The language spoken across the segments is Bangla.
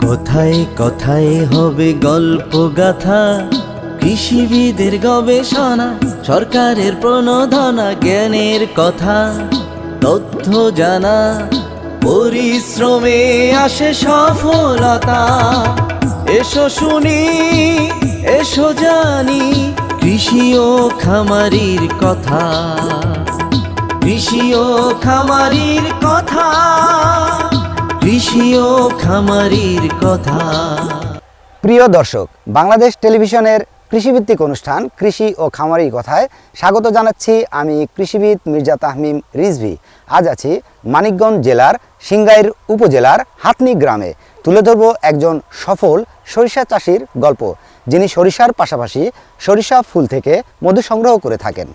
কথায় কথায় হবে গল্প গাথা, কৃষিবিদের গবেষণা, সরকারের প্রণোদনা, জ্ঞানের কথা, তথ্য জানা, পরিশ্রমে আসে সফলতা। এসো শুনি, এসো জানি, কৃষি ও খামারির কথা, কৃষি ও খামারির কথা, কৃষি ও খামারির কথা। প্রিয় দর্শক, বাংলাদেশ টেলিভিশনের কৃষিভিত্তিক অনুষ্ঠান কৃষি ও খামারি কথায় স্বাগত জানাচ্ছি। আমি কৃষিবিদ মির্জা তাহমিম রিজভী। আজ আছি মানিকগঞ্জ জেলার সিংগাইর উপজেলার হাতনি গ্রামে। তুলে ধরব একজন সফল সরিষা চাষির গল্প, যিনি সরিষার পাশাপাশি সরিষা ফুল থেকে মধু সংগ্রহ করে থাকেন।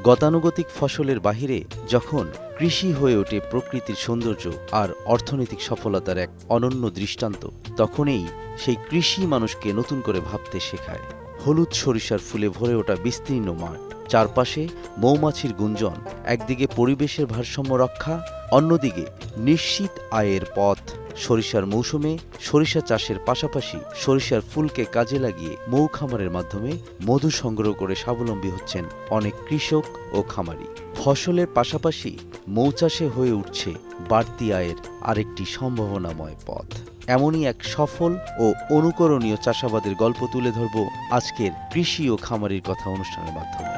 গতানুগতিক ফসলের বাহিরে যখন কৃষি হয়ে ওঠে প্রকৃতির সৌন্দর্য আর অর্থনৈতিক সফলতার এক অনন্য দৃষ্টান্ত, তখনই সেই কৃষি মানুষকে নতুন করে ভাবতে শেখায়। হলুদ সরিষার ফুলে ভরে ওঠা বিস্তীর্ণ মাঠ, চারপাশে মৌমাছির গুঞ্জন, একদিকে পরিবেশের ভারসাম্য রক্ষা, অন্যদিকে নিশ্চিত আয়ের পথ। সরিষার মৌসুমে সরিষা চাষের পাশাপাশি সরিষার ফুলকে কাজে লাগিয়ে মৌ খামারের মাধ্যমে মধু সংগ্রহ করে স্বাবলম্বী হচ্ছেন অনেক কৃষক ও খামারি। ফসলের পাশাপাশি মৌচাষে হয়ে উঠছে বাড়তি আয়ের আরেকটি সম্ভাবনাময় পথ। এমনই এক সফল ও অনুকরণীয় চাষাবাদের গল্প তুলে ধরব আজকের কৃষি ও খামারির কথা অনুষ্ঠানের মাধ্যমে।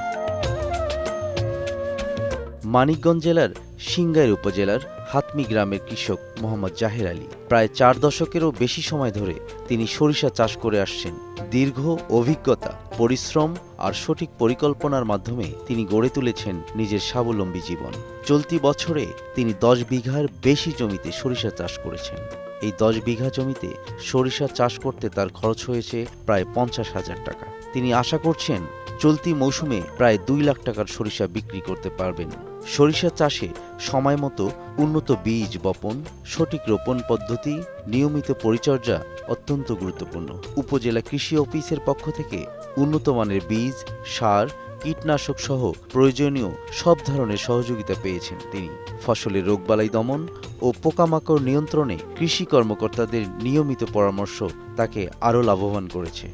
মানিকগঞ্জ জেলার সিংগাইর উপজেলার হাতমি গ্রামের কৃষক মোহাম্মদ জাহের আলী প্রায় 4 দশকেরও বেশি সময় ধরে তিনি সরিষা চাষ করে আসছেন। দীর্ঘ অভিজ্ঞতা, পরিশ্রম আর সঠিক পরিকল্পনার মাধ্যমে তিনি গড়ে তুলেছেন নিজের স্বাবলম্বী জীবন। চলতি বছরে তিনি 10 বিঘার বেশি জমিতে সরিষা চাষ করেছেন। এই 10 বিঘা জমিতে সরিষা চাষ করতে তার খরচ হয়েছে প্রায় 50,000 টাকা। তিনি আশা করছেন চলতি মৌসুমে প্রায় 2 লাখ টাকার সরিষা বিক্রি করতে পারবেন। সরিষা চাষে সময় মতো উন্নত বীজ বপন, সঠিক রোপণ পদ্ধতি, নিয়মিত পরিচর্যা অত্যন্ত গুরুত্বপূর্ণ। উপজেলা কৃষি অফিসের পক্ষ থেকে উন্নত মানের বীজ, সার, কীটনাশক সহ প্রয়োজনীয় সব ধরনের সহযোগিতা পেয়েছেন তিনি। ফসলের রোগবালাই দমন ও পোকামাকড় নিয়ন্ত্রণে কৃষি কর্মকর্তাদের নিয়মিত পরামর্শ তাকে আরও লাভবান করেছে।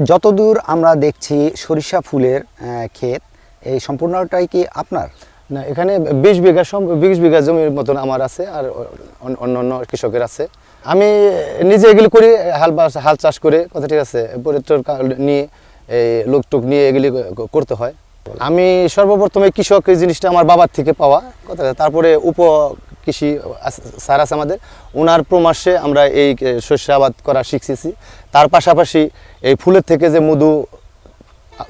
যতদূর আমরা দেখছি সরিষা ফুলের ক্ষেত, এই সম্পূর্ণটাই কি আপনার? না, এখানে 20 বিঘা জমির মতন আমার আছে, আর অন্য কৃষকের আছে। আমি নিজে এগুলি করি, হাল চাষ করে, কথা ঠিক আছে, নিয়ে এই লোকটুক নিয়ে এগুলি করতে হয়। আমি সর্বপ্রথমে কৃষক এই জিনিসটা আমার বাবার থেকে পাওয়া কথা, তারপরে কৃষি স্যার আছে আমাদের, ওনার পরামর্শে আমরা এই শস্য আবাদ করা শিখেছি। তার পাশাপাশি এই ফুলের থেকে যে মধু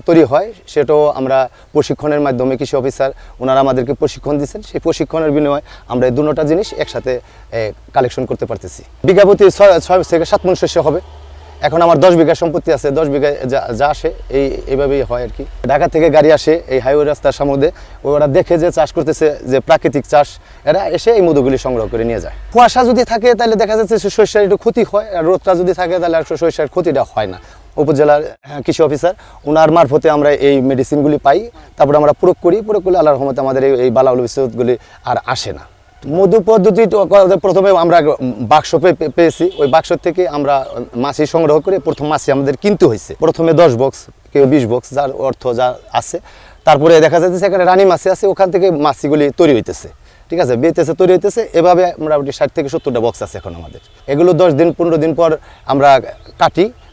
তৈরি হয় সেটাও আমরা প্রশিক্ষণের মাধ্যমে কৃষি অফিসার ওনারা আমাদেরকে প্রশিক্ষণ দিচ্ছেন। সেই প্রশিক্ষণের বিনিময়ে আমরা এই দুটো জিনিস একসাথে কালেকশন করতে পারতেছি। বিঘা প্রতি 6 থেকে 7 মণ শস্য হবে। এখন আমার 10 বিঘা সম্পত্তি আছে, 10 বিঘা যা আসে এইভাবেই হয় আর কি। ঢাকা থেকে গাড়ি আসে এই হাইওয়ে রাস্তার সামনে, ওরা দেখে যে চাষ করতেছে, যে প্রাকৃতিক চাষ, এরা এসে এই মধুগুলি সংগ্রহ করে নিয়ে যায়। কুয়াশা যদি থাকে তাহলে দেখা যাচ্ছে শস্যের একটু ক্ষতি হয়, আর রোদটা যদি থাকে তাহলে আর শস্যের ক্ষতিটা হয় না। উপজেলার কৃষি অফিসার ওনার মারফতে আমরা এই মেডিসিনগুলি পাই, তারপরে আমরা প্রয়োগ করলে আল্লাহর রহমতে আমাদের এই বালাউল বিপদগুলি আর আসে না। মধু পদ্ধতি প্রথমে আমরা বাক্স পেয়েছি, ওই বাক্স থেকে আমরা মাছি সংগ্রহ করে প্রথম মাছি আমাদের কিনতে হয়েছে। প্রথমে 10 বক্স, কেউ 20 বক্স, যার অর্থ যা আছে। তারপরে দেখা যাচ্ছে সেখানে রানী মাছি আছে, ওখান থেকে মাছিগুলি তৈরি হইতেছে, ঠিক আছে, তৈরি হইতেছে। এভাবে মোটামুটি 60 থেকে 70টা বক্স আছে এখন আমাদের। এগুলো 10 দিন 15 দিন পর আমরা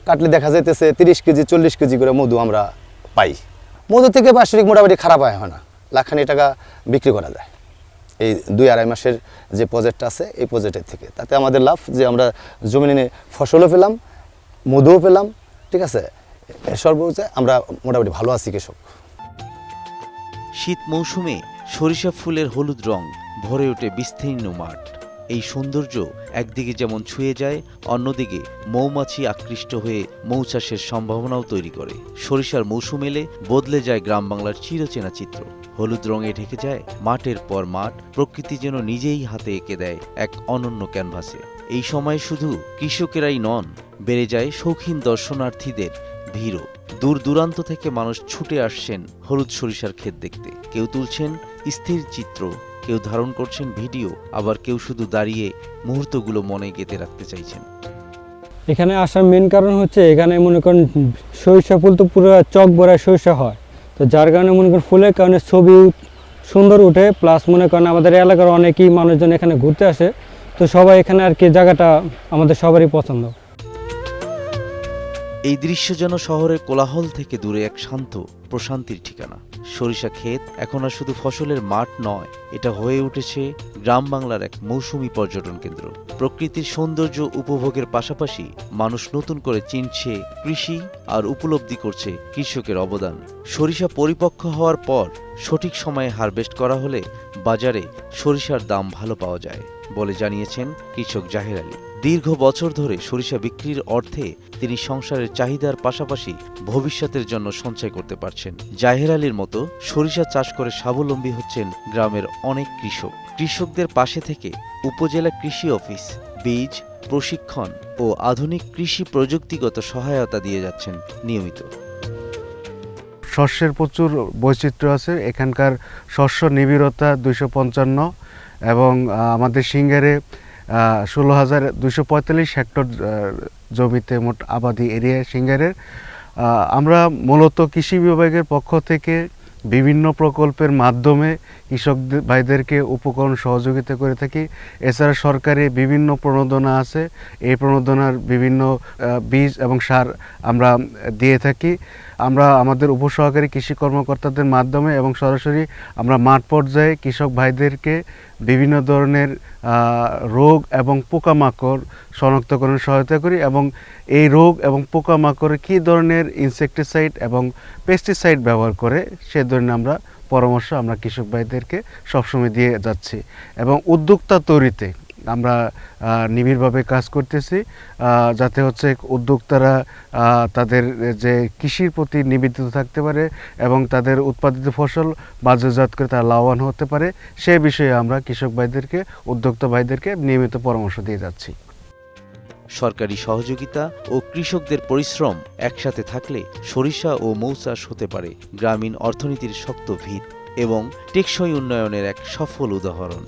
কাটলে দেখা যাইতেছে 30 কেজি 40 কেজি করে মধু আমরা পাই। মধু থেকে বাৎসরিক মোটামুটি খারাপ হয় না, লাখখানি টাকা বিক্রি করা যায় এই 2-2.5 মাসের যে প্রজেক্টটা আছে এই প্রজেক্টের থেকে। তাতে আমাদের লাভ যে আমরা জমিনে ফসলও পেলাম, মধুও পেলাম, ঠিক আছে, সর্বোচ্চ আমরা মোটামুটি ভালো আছি কৃষক। শীত মৌসুমে সরিষা ফুলের হলুদ রং ভরে ওঠে বিস্তীর্ণ মাঠ। এই সৌন্দর্য একদিকে যেমন ছুঁয়ে যায়, অন্যদিকে মৌমাছি আকৃষ্ট হয়ে মৌচাষের সম্ভাবনাও তৈরি করে। সরিষার মৌসুম এলে বদলে যায় গ্রাম বাংলার চিরচেনা চিত্র। হলুদ রঙে ঢেকে যায় মাঠের পর মাঠ, প্রকৃতি যেন নিজেই হাতে এঁকে দেয় এক অনন্য ক্যানভাসে। এই সময় শুধু কৃষকেরাই নন, বেড়ে যায় শৌখিন দর্শনার্থীদের ভিড়ও। দূর দূরান্ত থেকে মানুষ ছুটে আসছেন হলুদ সরিষার ক্ষেত দেখতে। কেউ তুলছেন স্থির চিত্র, কেউ ধারণ করছেন ভিডিও, আবার কেউ শুধু দাঁড়িয়ে মুহূর্তগুলো মনে গেঁথে রাখতে চাইছেন। এখানে আসার মেন কারণ হচ্ছে এখানে মনে করেন সরিষা ফুল তো পুরো চক ভরা সরিষা হয়, তো যার কারণে মনে করেন ফুলের কারণে ছবি সুন্দর উঠে, প্লাস মনে করেন আমাদের এলাকার অনেকেই মানুষজন এখানে ঘুরতে আসে, তো সবাই এখানে আর কি জায়গাটা আমাদের সবারই পছন্দ। এই দৃশ্য যেন শহরের কোলাহল থেকে দূরে এক শান্ত প্রশান্তির ঠিকানা। সরিষা ক্ষেত এখন আর শুধু ফসলের মাঠ নয়, এটা হয়ে উঠেছে গ্রাম বাংলার এক মৌসুমী পর্যটন কেন্দ্র। প্রকৃতির সৌন্দর্য উপভোগের পাশাপাশি মানুষ নতুন করে চিনছে কৃষি আর উপলব্ধি করছে কৃষকের অবদান। সরিষা পরিপক্ক হওয়ার পর সঠিক সময়ে হারভেস্ট করা হলে বাজারে সরিষার দাম ভালো পাওয়া যায় বলে জানিয়েছেন কৃষক জাহের আলী। দীর্ঘ বছর ধরে সরিষা বিক্রির অর্থে তিনি সংসারের চাহিদার পাশাপাশি ভবিষ্যতের জন্য সঞ্চয় করতে পারছেন। জাহের আলীর মতো সরিষা চাষ করে স্বাবলম্বী হচ্ছেন গ্রামের অনেক কৃষক। কৃষকদের পাশে থেকে উপজেলা কৃষি অফিস বীজ, প্রশিক্ষণ ও আধুনিক কৃষি প্রযুক্তিগত সহায়তা দিয়ে যাচ্ছেন নিয়মিত। শস্যের প্রচুর বৈচিত্র্য আছে। এখানকার শস্য নিবিড়তা 255 এবং আমাদের সিঙ্গারে 16,245 হেক্টর জমিতে মোট আবাদি এরিয়া সিঙ্গারের। আমরা মূলত কৃষি বিভাগের পক্ষ থেকে বিভিন্ন প্রকল্পের মাধ্যমে কৃষক ভাইদেরকে উপকরণ সহযোগিতা করে থাকি। এছাড়া সরকারি বিভিন্ন প্রণোদনা আছে, এই প্রণোদনার বিভিন্ন বীজ এবং সার আমরা দিয়ে থাকি। আমরা আমাদের উপসহকারী কৃষি কর্মকর্তাদের মাধ্যমে এবং সরাসরি আমরা মাঠ পর্যায়ে কৃষক ভাইদেরকে বিভিন্ন ধরনের রোগ এবং পোকামাকড় শনাক্তকরণে সহায়তা করি এবং এই রোগ এবং পোকামাকড়ে কী ধরনের ইনসেকটিসাইড এবং পেস্টিসাইড ব্যবহার করে সে ধরনের আমরা পরামর্শ আমরা কৃষক ভাইদেরকে সবসময় দিয়ে যাচ্ছি। এবং উদ্যোক্তা তৈরিতে আমরা নিবিড়ভাবে কাজ করতেছি, যাতে হচ্ছে উদ্যোক্তারা তাদের যে কৃষির প্রতি নিবেদিত থাকতে পারে এবং তাদের উৎপাদিত ফসল বাজারজাত করে তারা লাভবান হতে পারে, সে বিষয়ে আমরা কৃষক ভাইদেরকে, উদ্যোক্তা ভাইদেরকে নিয়মিত পরামর্শ দিয়ে যাচ্ছি। সরকারি সহযোগিতা ও কৃষকদের পরিশ্রম একসাথে থাকলে সরিষা ও মৌচাষ হতে পারে গ্রামীণ অর্থনীতির শক্ত ভিত এবং টেকসই উন্নয়নের এক সফল উদাহরণ।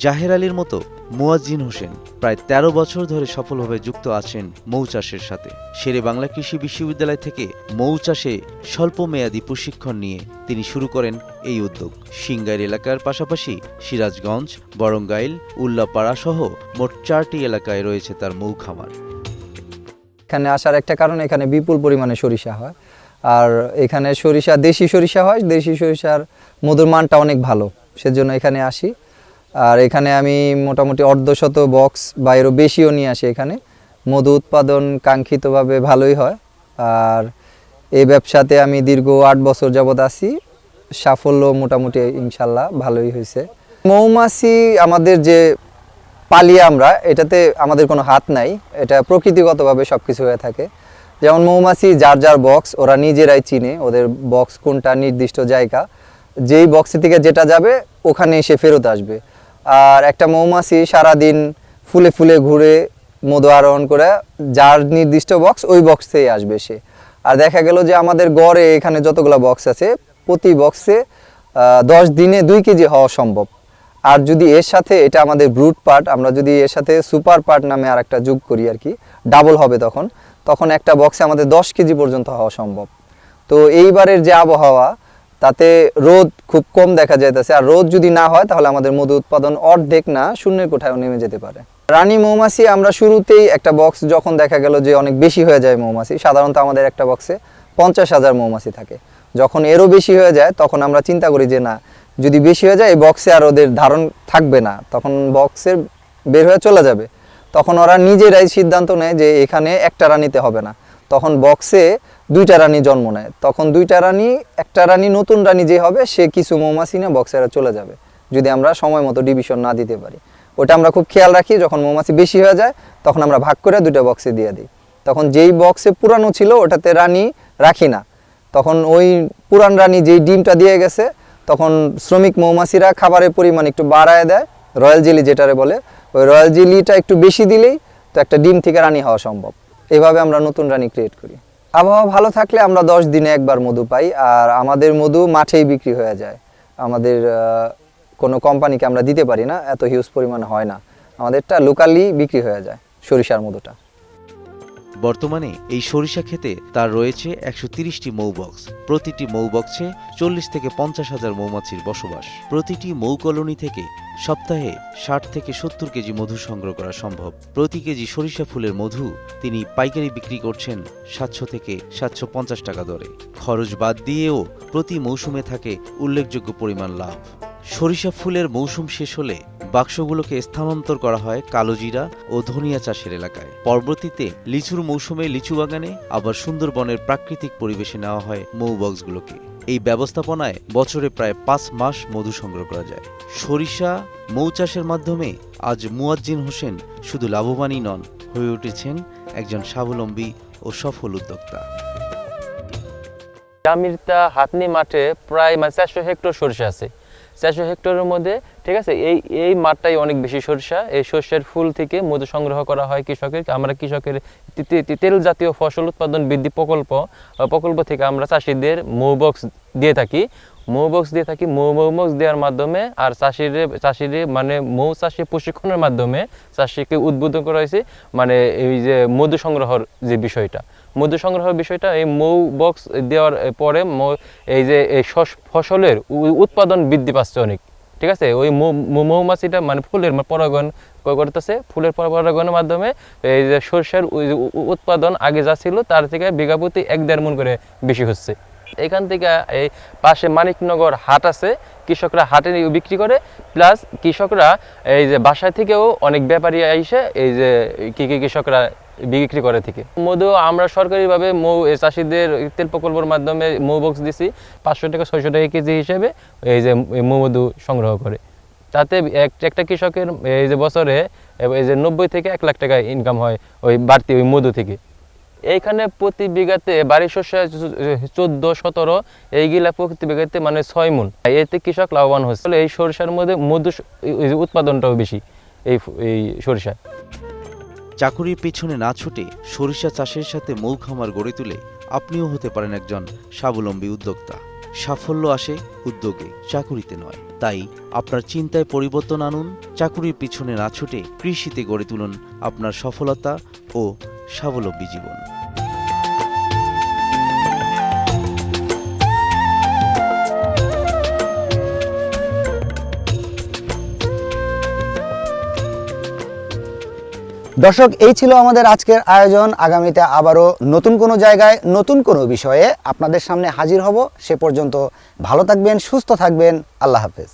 জাহের আলীর মতো মুয়াজ্জিন হোসেন প্রায় 13 বছর ধরে সফলভাবে যুক্ত আছেন মৌচাষের সাথে। শেরে বাংলা কৃষি বিশ্ববিদ্যালয় থেকে মৌচাষে স্বল্পমেয়াদী প্রশিক্ষণ নিয়ে তিনি শুরু করেন এই উদ্যোগ। সিঙ্গাইর এলাকার পাশাপাশি সিরাজগঞ্জ, বরঙ্গাইল, উল্লাপাড়া সহ মোট 4টি এলাকায় রয়েছে তার মৌ খামার। এখানে আসার একটা কারণ, এখানে বিপুল পরিমাণে সরিষা হয়, আর এখানে সরিষা দেশি সরিষা হয়। দেশি সরিষার মধুর মানটা অনেক ভালো, সেজন্য এখানে আসি। আর এখানে আমি মোটামুটি 1/2 বক্স বা এরও বেশিও নিয়ে আসি। এখানে মধু উৎপাদন কাঙ্ক্ষিতভাবে ভালোই হয়, আর এই ব্যবসাতে আমি দীর্ঘ 8 বছর যাবৎ আছি। সাফল্য মোটামুটি ইনশাল্লাহ ভালোই হয়েছে। মৌমাছি আমাদের যে পালিয়ে আমরা, এটাতে আমাদের কোনো হাত নাই, এটা প্রকৃতিগতভাবে সব কিছু হয়ে থাকে। যেমন মৌমাছি যার যার বক্স ওরা নিজেরাই চিনে, ওদের বক্স কোনটা নির্দিষ্ট জায়গা, যেই বক্সে থেকে যেটা যাবে ওখানে এসে ফেরত আসবে। আর একটা মৌমাছি সারাদিন ফুলে ফুলে ঘুরে মধু আরোহণ করে যার নির্দিষ্ট বক্স ওই বক্সেই আসবে সে। আর দেখা গেল যে আমাদের গড়ে এখানে যতগুলো বক্স আছে, প্রতি বক্সে 10 দিনে 2 কেজি হওয়া সম্ভব। আর যদি এর সাথে, এটা আমাদের ব্রুট পার্ট, আমরা যদি এর সাথে সুপার পার্ট নামে আর একটা যোগ করি আর কি, ডাবল হবে তখন একটা বক্সে আমাদের 10 কেজি পর্যন্ত হওয়া সম্ভব। তো এইবারের যে আবহাওয়া, তাতে রোদ খুব কম দেখা যাইতেছে, আর রোদ যদি না হয় তাহলে আমাদের মধু উৎপাদন অর্ধেক না শূন্যের কোঠায়ও নেমে যেতে পারে। রানী মৌমাছি আমরা শুরুতেই একটা বক্স যখন দেখা গেল যে অনেক বেশি হয়ে যায় মৌমাছি, সাধারণত আমাদের একটা বক্সে 50,000 মৌমাছি থাকে। যখন এরও বেশি হয়ে যায় তখন আমরা চিন্তা করি যে না, যদি বেশি হয়ে যায় এই বক্সে আর ওদের ধারণ থাকবে না, তখন বক্সের বের হয়ে চলে যাবে। তখন ওরা নিজেরাই সিদ্ধান্ত নেয় যে এখানে একটা রানীতে হবে না, তখন বক্সে 2টা রানী জন্ম নেয়। তখন 2টা রানী, একটা রানী নতুন রানী যে হবে সে কিছু মৌমাছি নিয়ে বক্সেরা চলে যাবে, যদি আমরা সময় মতো ডিভিশন না দিতে পারি। ওটা আমরা খুব খেয়াল রাখি। যখন মৌমাছি বেশি হয়ে যায় তখন আমরা ভাগ করে 2টা বক্সে দিয়ে দিই। তখন যেই বক্সে পুরানো ছিল ওটাতে রানী রাখি না, তখন ওই পুরান রানী যেই ডিমটা দিয়ে গেছে তখন শ্রমিক মৌমাছিরা খাবারের পরিমাণ একটু বাড়ায় দেয়, রয়্যাল জেলি যেটারে বলে, ওই রয়্যাল জেলিটা একটু বেশি দিলেই তো একটা ডিম থেকে রানী হওয়া সম্ভব। এইভাবে আমরা নতুন রানী ক্রিয়েট করি। আবহাওয়া ভালো থাকলে আমরা 10 দিনে একবার মধু পাই, আর আমাদের মধু মাঠেই বিক্রি হয়ে যায়। আমাদের কোনো কোম্পানিকে আমরা দিতে পারি না, এত হিউজ পরিমাণে হয় না, আমাদেরটা লোকালি বিক্রি হয়ে যায় সরিষার মধুটা। বর্তমানে এই সরিষা ক্ষেতে তার রয়েছে 130টি মৌ বক্স। প্রতিটি মৌ বক্সে 40 থেকে 50,000 মৌমাছির বসবাস। প্রতিটি মৌ কলোনি থেকে সপ্তাহে 60 থেকে 70 কেজি মধু সংগ্রহ করা সম্ভব। প্রতি কেজি সরিষা ফুলের মধু তিনি পাইকারি বিক্রি করছেন 700 থেকে 750 টাকা দরে। খরচ বাদ দিয়েও প্রতি মৌসুমে থাকে উল্লেখযোগ্য পরিমাণ লাভ। সরিষা ফুলের মৌসুম শেষ হলে বাক্সগুলোকে স্থানান্তর করা হয় কালোজিরা ও ধনিয়া চাষের এলাকায়। পরবর্তীতে লিচুর মৌসুমে লিচু বাগানে, আবার সুন্দরবনের প্রাকৃতিক পরিবেশে নেওয়া হয় মৌ বক্সগুলোকে। এই ব্যবস্থাপনায় বছরে প্রায় 5 মাস মধু সংগ্রহ করা যায়। সরিষা মৌ চাষের মাধ্যমে আজ মুয়াজ্জিন হোসেন শুধু লাভবানই নন, হয়ে উঠেছেন একজন স্বাবলম্বী ও সফল উদ্যোক্তা। জামিরতা হাতনি মাঠে প্রায় 400 হেক্টর সরিষা আছে। 400 হেক্টরের মধ্যে, ঠিক আছে, এই মাঠটাই অনেক বেশি সরিষা। এই সরিষার ফুল থেকে মধু সংগ্রহ করা হয় কৃষকের। আমরা কৃষকের তেল জাতীয় ফসল উৎপাদন বৃদ্ধি প্রকল্প থেকে আমরা চাষিদের মৌ বক্স দিয়ে থাকি। মৌ বক্স দেওয়ার মাধ্যমে আর চাষিরে মানে মৌ চাষি প্রশিক্ষণের মাধ্যমে চাষিকে উদ্বোধন করা হয়েছে, মানে এই যে মধু সংগ্রহের যে বিষয়টা, এই মৌ বক্স দেওয়ার পরে এই যে এই ফসলের উৎপাদন বৃদ্ধি পাচ্ছে অনেক, ঠিক আছে। ওই মৌমাছিটা মানে ফুলের পরাগণ করতেছে, ফুলের পরাগণের মাধ্যমে এই যে সরষের উৎপাদন আগে যা ছিল তার থেকে বিঘা প্রতি 1-1.5 মণ করে বেশি হচ্ছে। এখান থেকে এই পাশে মানিকনগর হাট আছে, কৃষকরা হাটে বিক্রি করে, প্লাস কৃষকরা এই যে বাসায় থেকেও অনেক ব্যাপারী এসে এই যে কৃষকরা বিক্রি করে থেকে। মধু আমরা সরকারিভাবে চাষিদের তেল প্রকল্পের মাধ্যমে মৌ বক্স দিছি 500 থেকে 600 টাকা কেজি হিসেবে এই যে মধু সংগ্রহ করে। তাতে একটা কৃষকের এই যে বছরে এই যে 90 থেকে 1 লাখ টাকা ইনকাম হয় ওই বাড়তি ওই মধু থেকে। এইখানে প্রতি বিঘাতে বাড়ি শস্য 14-17, এইগুলা প্রতি বিঘাতে মানে 6 মণ। এতে কৃষক লাভবান হচ্ছে। এই সরিষার মধ্যে মধু উৎপাদনটাও বেশি এই সরিষায়। চাকুরির পেছনে না ছুটে সরিষা চাষের সাথে মৌ খামার গড়ে তুলে আপনিও হতে পারেন একজন স্বাবলম্বী উদ্যোক্তা। সাফল্য আসে উদ্যোগে, চাকুরিতে নয়। তাই আপনার চিন্তায় পরিবর্তন আনুন, চাকুরির পিছনে না ছুটে কৃষিতে গড়ে তুলুন আপনার সফলতা ও স্বাবলম্বী জীবন। দর্শক, এই ছিল আমাদের আজকের আয়োজন। আগামীতে আবারও নতুন কোনো জায়গায় নতুন কোনো বিষয়ে আপনাদের সামনে হাজির হব। সে পর্যন্ত ভালো থাকবেন, সুস্থ থাকবেন। আল্লাহ হাফেজ।